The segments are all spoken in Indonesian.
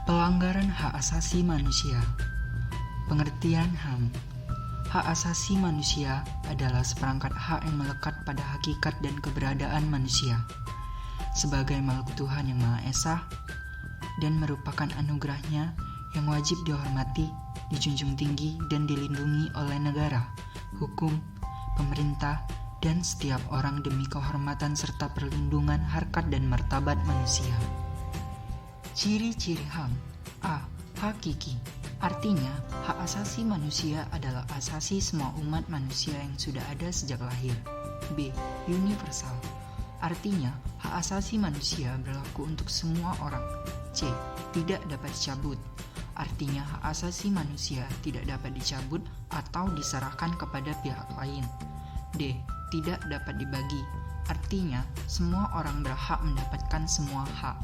Pelanggaran hak asasi manusia. Pengertian HAM. Hak asasi manusia adalah seperangkat hak yang melekat pada hakikat dan keberadaan manusia sebagai makhluk Tuhan yang Maha Esa dan merupakan anugerahnya yang wajib dihormati, dijunjung tinggi, dan dilindungi oleh negara, hukum, pemerintah, dan setiap orang demi kehormatan serta perlindungan harkat dan martabat manusia. Ciri-ciri HAM. A. Hakiki. Artinya, hak asasi manusia adalah asasi semua umat manusia yang sudah ada sejak lahir. B. Universal. Artinya, hak asasi manusia berlaku untuk semua orang. C. Tidak dapat dicabut. Artinya, hak asasi manusia tidak dapat dicabut atau diserahkan kepada pihak lain. D. Tidak dapat dibagi. Artinya, semua orang berhak mendapatkan semua hak.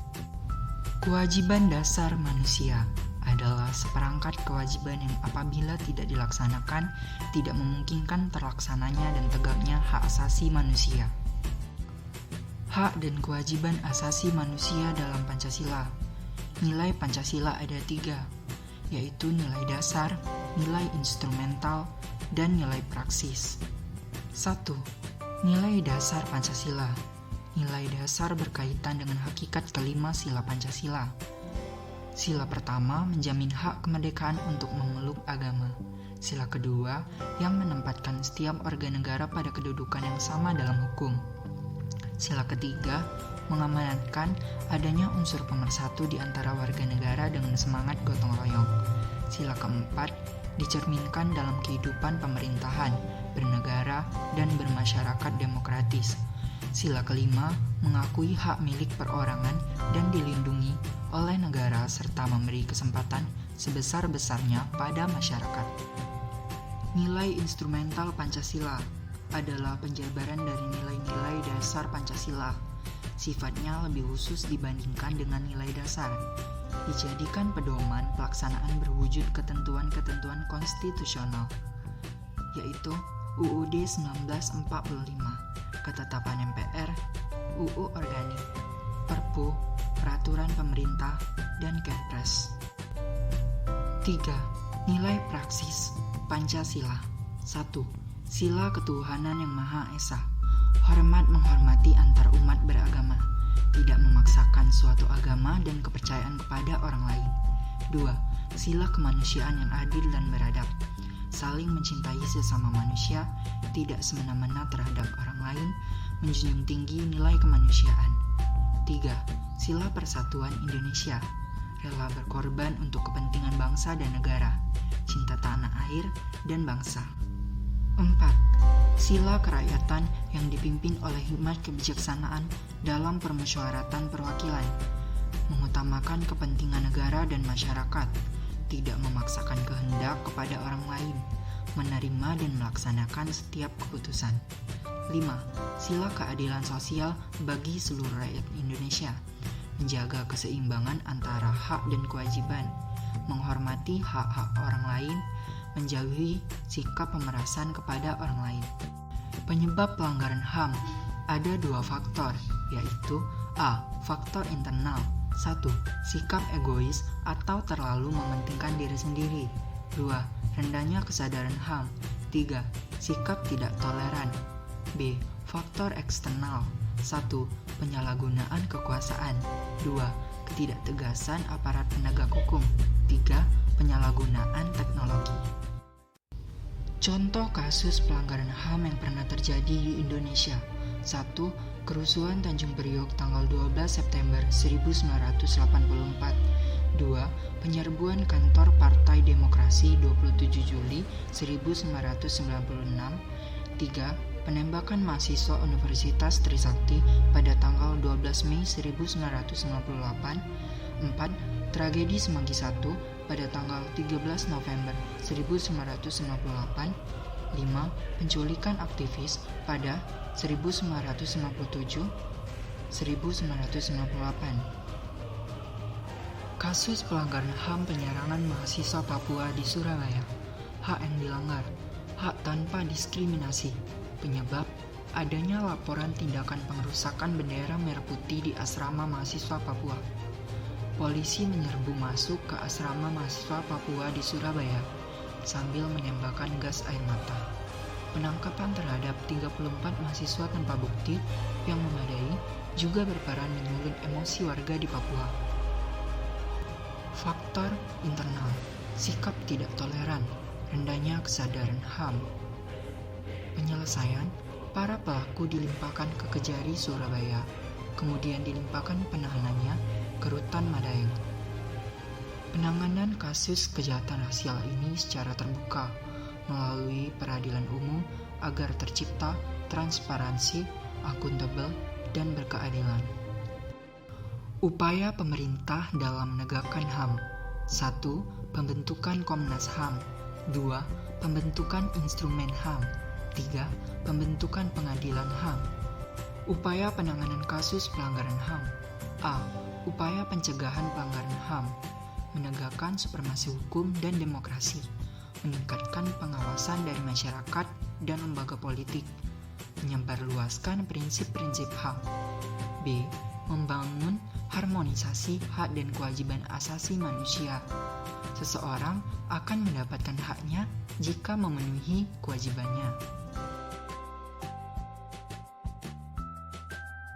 Kewajiban dasar manusia adalah seperangkat kewajiban yang apabila tidak dilaksanakan, tidak memungkinkan terlaksananya dan tegaknya hak asasi manusia. Hak dan kewajiban asasi manusia dalam Pancasila. Nilai Pancasila ada 3, yaitu nilai dasar, nilai instrumental, dan nilai praksis. 1. Nilai dasar Pancasila. Nilai dasar berkaitan dengan hakikat kelima sila Pancasila. Sila pertama menjamin hak kemerdekaan untuk memeluk agama. Sila kedua yang menempatkan setiap warga negara pada kedudukan yang sama dalam hukum. Sila ketiga mengamanatkan adanya unsur pemersatu di antara warga negara dengan semangat gotong royong. Sila keempat dicerminkan dalam kehidupan pemerintahan, bernegara, dan bermasyarakat demokratis. Sila kelima mengakui hak milik perorangan dan dilindungi oleh negara serta memberi kesempatan sebesar-besarnya pada masyarakat. Nilai instrumental Pancasila adalah penjabaran dari nilai-nilai dasar Pancasila. Sifatnya lebih khusus dibandingkan dengan nilai dasar. Dijadikan pedoman pelaksanaan berwujud ketentuan-ketentuan konstitusional, yaitu UUD 1945, Ketetapan MPR, UU Organik, Perpu, Peraturan Pemerintah, dan Kepres. 3. Nilai praksis Pancasila. 1. Sila ketuhanan yang Maha Esa. Hormat menghormati antar umat beragama, tidak memaksakan suatu agama dan kepercayaan kepada orang lain. 2. Sila kemanusiaan yang adil dan beradab, saling mencintai sesama manusia, tidak semena-mena terhadap orang lain, menjunjung tinggi nilai kemanusiaan. 3. Sila persatuan Indonesia, rela berkorban untuk kepentingan bangsa dan negara, cinta tanah air dan bangsa. 4. Sila kerakyatan yang dipimpin oleh hikmat kebijaksanaan dalam permusyawaratan perwakilan, mengutamakan kepentingan negara dan masyarakat, tidak memaksakan kehendak kepada orang lain, menerima dan melaksanakan setiap keputusan. 5. Sila keadilan sosial bagi seluruh rakyat Indonesia, menjaga keseimbangan antara hak dan kewajiban, menghormati hak-hak orang lain, menjauhi sikap pemerasan kepada orang lain. Penyebab pelanggaran HAM ada 2 faktor, yaitu A. Faktor internal. 1. Sikap egois atau terlalu mementingkan diri sendiri. 2. Rendahnya kesadaran HAM. 3. Sikap tidak toleran. B. Faktor eksternal. 1. Penyalahgunaan kekuasaan. 2. Ketidaktegasan aparat penegak hukum. 3. Penyalahgunaan teknologi. Contoh kasus pelanggaran HAM yang pernah terjadi di Indonesia. 1. Kerusuhan Tanjung Priok tanggal 12 September 1984. 2. Penyerbuan kantor Partai Demokrasi 27 Juli 1996. 3. Penembakan mahasiswa Universitas Trisakti pada tanggal 12 Mei 1998. 4. Tragedi Semanggi I pada tanggal 13 November 1998. 5. Penculikan aktivis pada 1997-1998. Kasus pelanggaran HAM penyerangan mahasiswa Papua di Surabaya. Hak yang dilanggar, hak tanpa diskriminasi. Penyebab adanya laporan tindakan pengerusakan bendera merah putih di asrama mahasiswa Papua. polisi menyerbu masuk ke asrama mahasiswa Papua di Surabaya sambil menembakkan gas air mata. Penangkapan terhadap 34 mahasiswa tanpa bukti yang memadai juga berperan menyulut emosi warga di Papua. Faktor internal, sikap tidak toleran, rendahnya kesadaran HAM. Penyelesaian, para pelaku dilimpahkan ke Kejari Surabaya, kemudian dilimpahkan penahanannya ke Rutan Madaeng. Penanganan kasus kejahatan rasial ini secara terbuka melalui peradilan umum agar tercipta transparansi, akuntabel, dan berkeadilan. Upaya pemerintah dalam menegakkan HAM. 1. Pembentukan Komnas HAM. 2. Pembentukan instrumen HAM. 3. Pembentukan pengadilan HAM. Upaya penanganan kasus pelanggaran HAM. A. Upaya pencegahan pelanggaran HAM. Menegakkan supremasi hukum dan demokrasi. Meningkatkan pengawasan dari masyarakat dan lembaga politik. Menyebarluaskan prinsip-prinsip HAM. B. Membangun harmonisasi hak dan kewajiban asasi manusia. Seseorang akan mendapatkan haknya jika memenuhi kewajibannya.